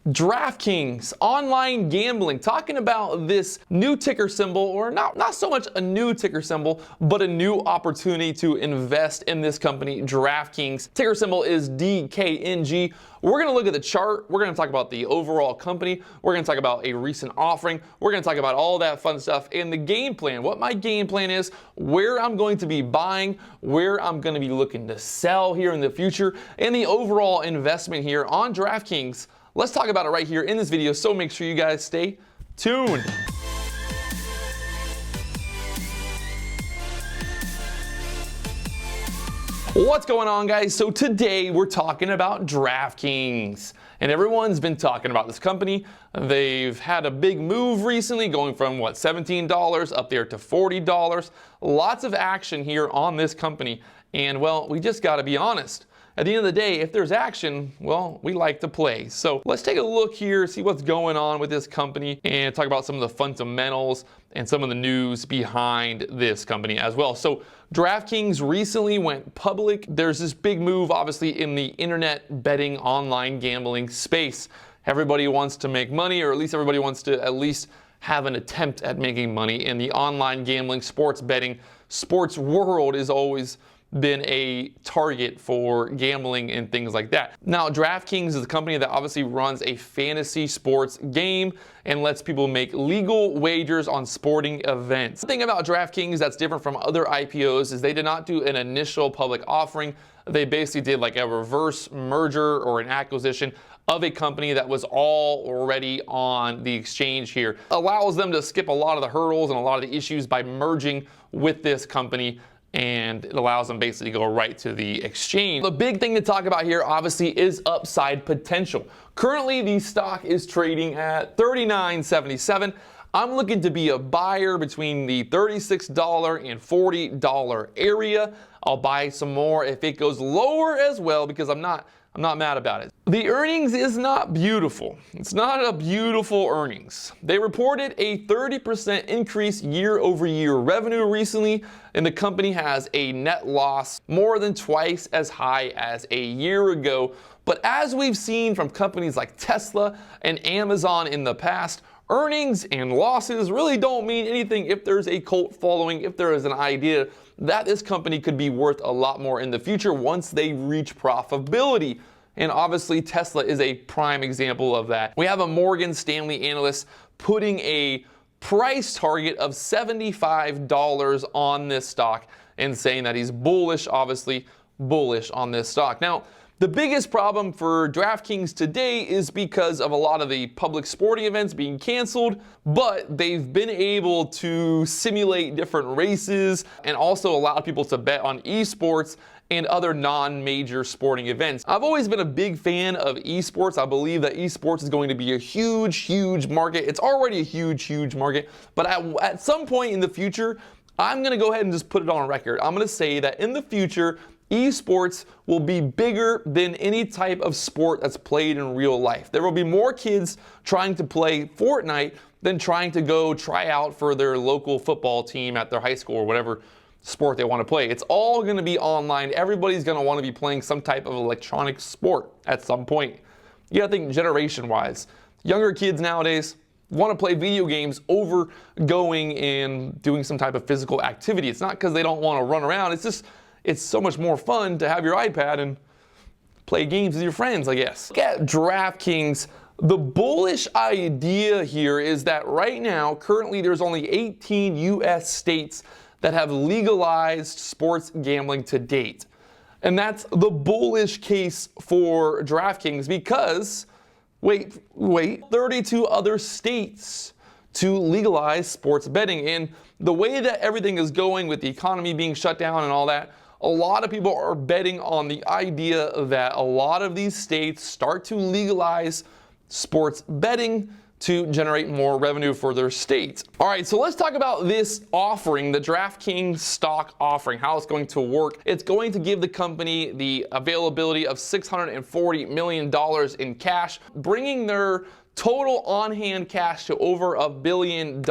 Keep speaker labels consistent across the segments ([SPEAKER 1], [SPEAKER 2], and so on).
[SPEAKER 1] DraftKings, online gambling, talking about this new ticker symbol, or not so much a new ticker symbol, but a new opportunity to invest in this company, DraftKings. Ticker symbol is DKNG. We're going to look at the chart. We're going to talk about the overall company. We're going to talk about a recent offering. We're going to talk about all that fun stuff and the game plan, what my game plan is, where I'm going to be buying, where I'm going to be looking to sell here in the future, and the overall investment here on DraftKings. Let's talk about it right here in this video, so make sure you guys stay tuned. What's going on, guys? So today we're talking about DraftKings, and everyone's been talking about this company. They've had a big move recently, going from what, $17 up there to $40. Lots of action here on this company, and well, we just got to be honest. At the end of the day, if there's action, well, we like to play. So let's take a look here, see what's going on with this company, and talk about some of the fundamentals and some of the news behind this company as well. So DraftKings recently went public. There's this big move, obviously, in the internet betting, online gambling space. Everybody wants to make money, or at least everybody wants to at least have an attempt at making money in the online gambling, sports betting. Sports world is always been a target for gambling and things like that. Now, DraftKings is a company that obviously runs a fantasy sports game and lets people make legal wagers on sporting events. The thing about DraftKings that's different from other IPOs is they did not do an initial public offering. They basically did like a reverse merger or an acquisition of a company that was already on the exchange here. Allows them to skip a lot of the hurdles and a lot of the issues by merging with this company, and it allows them basically to go right to the exchange. The big thing to talk about here, obviously, is upside potential. Currently, the stock is trading at $39.77. I'm looking to be a buyer between the $36 and $40 area. I'll buy some more if it goes lower as well, because I'm not mad about it. The earnings is not beautiful. It's not a beautiful earnings. They reported a 30% increase year-over-year revenue recently, and the company has a net loss more than twice as high as a year ago. But as we've seen from companies like Tesla and Amazon in the past, earnings and losses really don't mean anything if there's a cult following, if there is an idea that this company could be worth a lot more in the future once they reach profitability. And obviously Tesla is a prime example of that. We have a Morgan Stanley analyst putting a price target of $75 on this stock and saying that he's bullish, obviously bullish on this stock. Now, the biggest problem for DraftKings today is because of a lot of the public sporting events being canceled, but they've been able to simulate different races and also allow people to bet on esports and other non-major sporting events. I've always been a big fan of esports. I believe that esports is going to be a huge market. It's already a huge market, but at some point in the future, I'm gonna go ahead and just put it on record. I'm gonna say that in the future, esports will be bigger than any type of sport that's played in real life. There will be more kids trying to play Fortnite than trying to go try out for their local football team at their high school or whatever sport they want to play. It's all going to be online. Everybody's going to want to be playing some type of electronic sport at some point. You got to think generation-wise. Younger kids nowadays want to play video games over going and doing some type of physical activity. It's not because they don't want to run around. It's just it's so much more fun to have your iPad and play games with your friends, I guess. Look at DraftKings. The bullish idea here is that right now, currently, there's only 18 U.S. states that have legalized sports gambling to date. And that's the bullish case for DraftKings because, wait, 32 other states to legalize sports betting. And the way that everything is going with the economy being shut down and all that, a lot of people are betting on the idea that a lot of these states start to legalize sports betting to generate more revenue for their states. All right, so let's talk about this offering, the DraftKings stock offering, how it's going to work. It's going to give the company the availability of $640 million in cash, bringing their total on-hand cash to over $1 billion.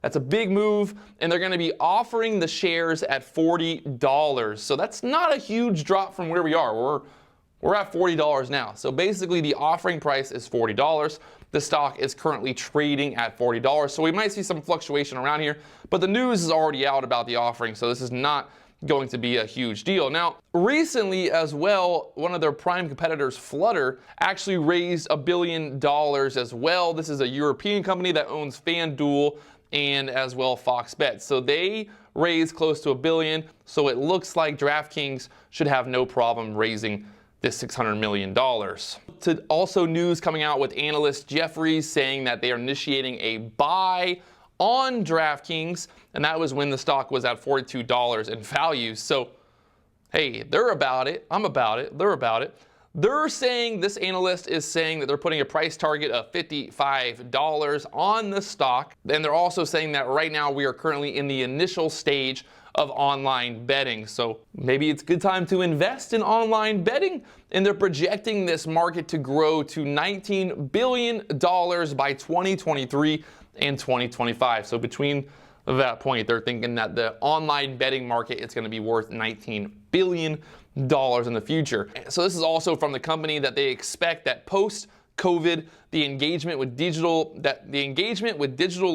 [SPEAKER 1] That's a big move, and they're going to be offering the shares at $40. So that's not a huge drop from where we are. We're at $40 now. So basically the offering price is $40. The stock is currently trading at $40. So we might see some fluctuation around here, but the news is already out about the offering. So this is not going to be a huge deal. Now, recently as well, one of their prime competitors, Flutter, actually raised $1 billion as well. This is a European company that owns FanDuel and as well Fox Bet. So they raised close to $1 billion. So it looks like DraftKings should have no problem raising this $600 million. Also news coming out with analyst Jefferies saying that they are initiating a buy on DraftKings, and that was when the stock was at $42 in value. So, hey, they're about it. I'm about it. They're about it. They're saying, this analyst is saying that they're putting a price target of $55 on the stock. And they're also saying that right now we are currently in the initial stage of online betting. So maybe it's a good time to invest in online betting. And they're projecting this market to grow to $19 billion by 2023 and 2025. So between that point, they're thinking that the online betting market is going to be worth $19 billion in the future. So this is also from the company that they expect that post-COVID, the engagement with digital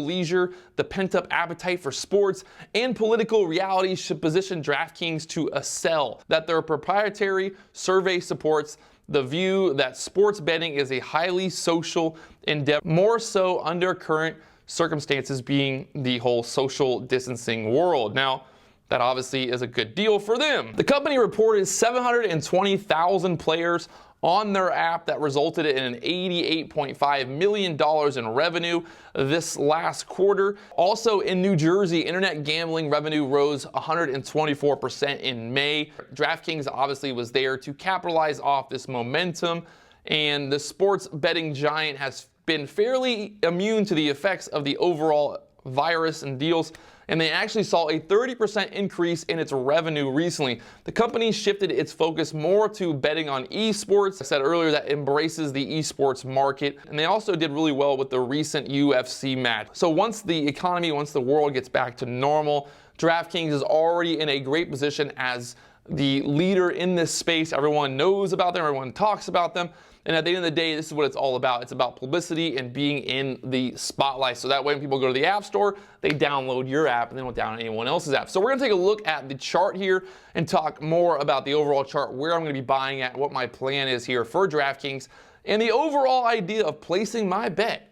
[SPEAKER 1] leisure, the pent-up appetite for sports, and political reality should position DraftKings to excel. That their proprietary survey supports the view that sports betting is a highly social endeavor, more so under current circumstances being the whole social distancing world. Now, that obviously is a good deal for them. The company reported 720,000 players on their app that resulted in an $88.5 million in revenue this last quarter. Also in New Jersey, internet gambling revenue rose 124% in May. DraftKings obviously was there to capitalize off this momentum, and the sports betting giant has been fairly immune to the effects of the overall virus and deals, and they actually saw a 30% increase in its revenue recently. The company shifted its focus more to betting on esports. I said earlier that embraces the esports market, and they also did really well with the recent UFC match. So once the world gets back to normal, DraftKings is already in a great position as the leader in this space. Everyone knows about them, everyone talks about them. And at the end of the day, this is what it's all about. It's about publicity and being in the spotlight. So that way when people go to the App Store, they download your app and they don't download anyone else's app. So we're going to take a look at the chart here and talk more about the overall chart, where I'm going to be buying at, what my plan is here for DraftKings, and the overall idea of placing my bet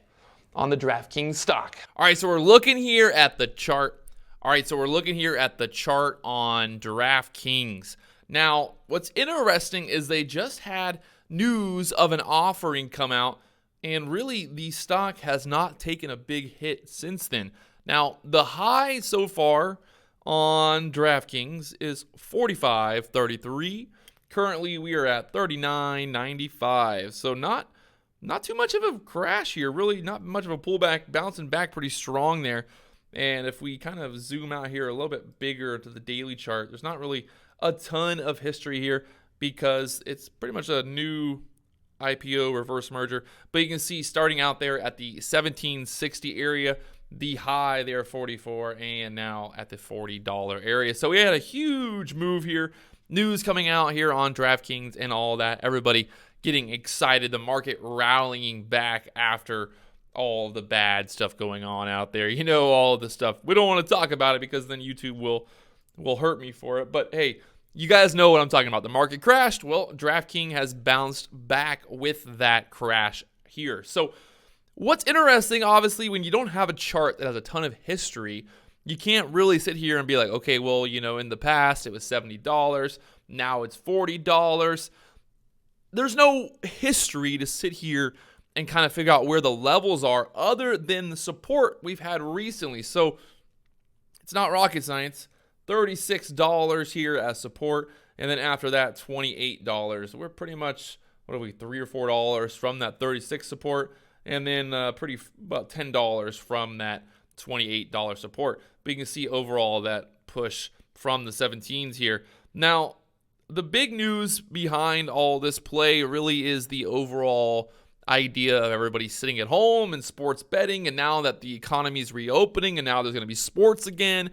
[SPEAKER 1] on the DraftKings stock. All right, so we're looking here at the chart. on DraftKings. Now, what's interesting is they just had news of an offering come out, and really the stock has not taken a big hit since then. Now, the high so far on DraftKings is 45.33. Currently, we are at 39.95. So not too much of a crash here. Really not much of a pullback, bouncing back pretty strong there. And if we kind of zoom out here a little bit bigger to the daily chart, there's not really a ton of history here, because it's pretty much a new IPO reverse merger. But you can see starting out there at the 1760 area, the high there 44, and now at the $40 area. So we had a huge move here. News coming out here on DraftKings and all that. Everybody getting excited. The market rallying back after all the bad stuff going on out there. You know, all of the stuff. We don't want to talk about it because then YouTube will hurt me for it. But hey, you guys know what I'm talking about. The market crashed. Well, DraftKings has bounced back with that crash here. So what's interesting, obviously, when you don't have a chart that has a ton of history, you can't really sit here and be like, okay, well, you know, in the past it was $70. Now it's $40. There's no history to sit here and kind of figure out where the levels are other than the support we've had recently. So it's not rocket science. $36 here as support, and then after that $28. We're pretty much, what are we, $3 or $4 from that 36 support, and then about $10 from that $28 support. But you can see overall that push from the 17s here. Now, the big news behind all this play really is the overall idea of everybody sitting at home and sports betting, and now that the economy is reopening and now there's going to be sports again,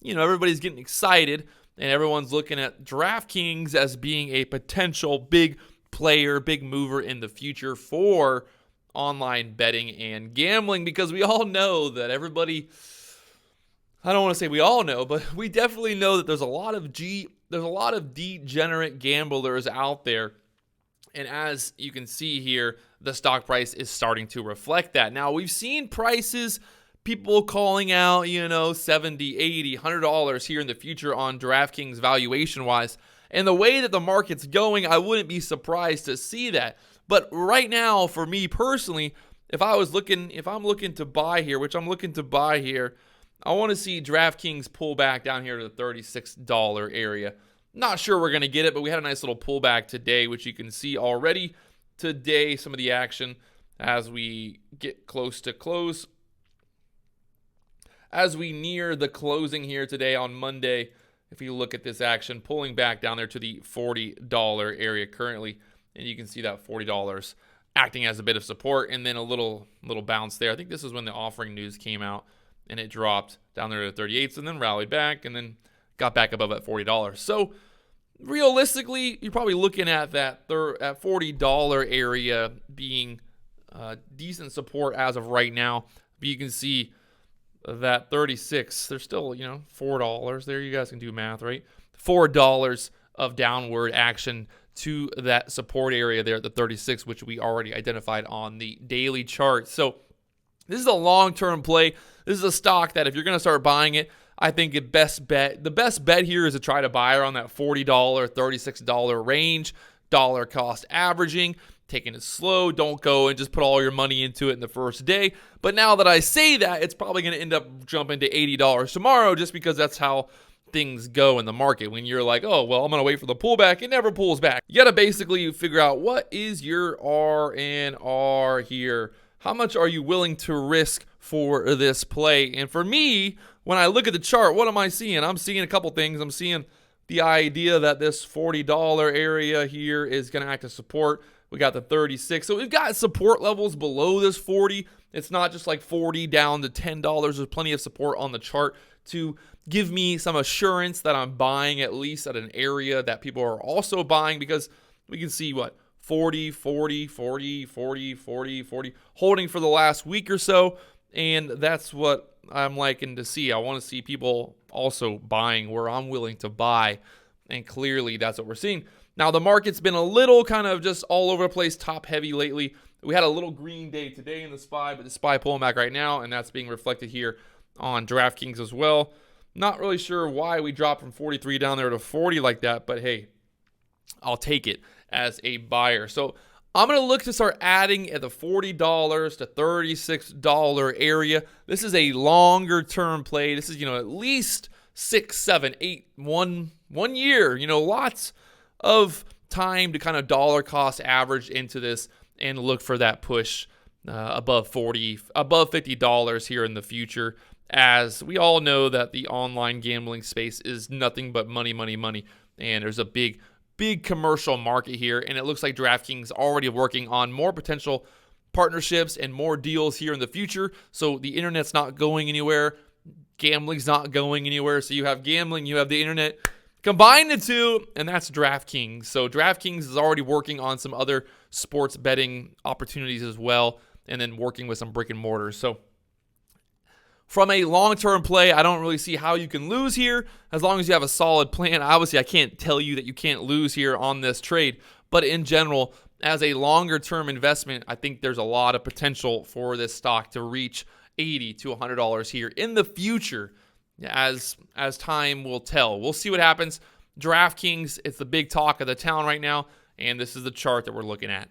[SPEAKER 1] you know, everybody's getting excited, and everyone's looking at DraftKings as being a potential big player, big mover in the future for online betting and gambling, because we all know that everybody, I don't want to say we all know, but we definitely know that there's a lot of degenerate gamblers out there. And as you can see here, the stock price is starting to reflect that. Now, we've seen prices, people calling out, $70, $80, $100 here in the future on DraftKings valuation-wise. And the way that the market's going, I wouldn't be surprised to see that. But right now, for me personally, if I'm looking to buy here, which I'm looking to buy here, I want to see DraftKings pull back down here to the $36 area. Not sure we're going to get it, but we had a nice little pullback today, which you can see already today, some of the action as we get close to close. As we near the closing here today on Monday, if you look at this action, pulling back down there to the $40 area currently, and you can see that $40 acting as a bit of support, and then a little bounce there. I think this is when the offering news came out, and it dropped down there to the 38s, and then rallied back, and then got back above at $40. So realistically, you're probably looking at that at $40 area being decent support as of right now. But you can see that 36, there's still, $4 there. You guys can do math, right? $4 of downward action to that support area there at the 36, which we already identified on the daily chart. So this is a long-term play. This is a stock that if you're going to start buying it, I think the best bet here is to try to buy around that $40, $36 range, dollar cost averaging, taking it slow. Don't go and just put all your money into it in the first day. But now that I say that, it's probably going to end up jumping to $80 tomorrow, just because that's how things go in the market. When you're like, oh, well, I'm going to wait for the pullback, it never pulls back. You got to basically figure out, what is your R&R here? How much are you willing to risk for this play? And for me, when I look at the chart, what am I seeing? I'm seeing a couple things. I'm seeing the idea that this $40 area here is going to act as support. We got the 36. So we've got support levels below this 40. It's not just like 40 down to $10. There's plenty of support on the chart to give me some assurance that I'm buying at least at an area that people are also buying, because we can see 40, 40, 40, 40, 40, 40, holding for the last week or so. And that's what I'm liking to see. I want to see people also buying where I'm willing to buy. And clearly that's what we're seeing. Now, the market's been a little kind of just all over the place, top heavy lately. We had a little green day today in the SPY, but the SPY pulling back right now, and that's being reflected here on DraftKings as well. Not really sure why we dropped from 43 down there to 40 like that, but hey, I'll take it as a buyer. So I'm going to look to start adding at the $40 to $36 area. This is a longer term play. This is, at least 6, 7, 8, 1 year, lots of time to kind of dollar cost average into this and look for that push above $50 here in the future, as we all know that the online gambling space is nothing but money, money, money. And there's a big commercial market here, and it looks like DraftKings already working on more potential partnerships and more deals here in the future. So the internet's not going anywhere. Gambling's not going anywhere. So you have gambling, you have the internet. Combine the two, and that's DraftKings. So DraftKings is already working on some other sports betting opportunities as well, and then working with some brick and mortars. So from a long-term play, I don't really see how you can lose here as long as you have a solid plan. Obviously, I can't tell you that you can't lose here on this trade, but in general, as a longer-term investment, I think there's a lot of potential for this stock to reach $80 to $100 here in the future, as time will tell. We'll see what happens. DraftKings, it's the big talk of the town right now, and this is the chart that we're looking at.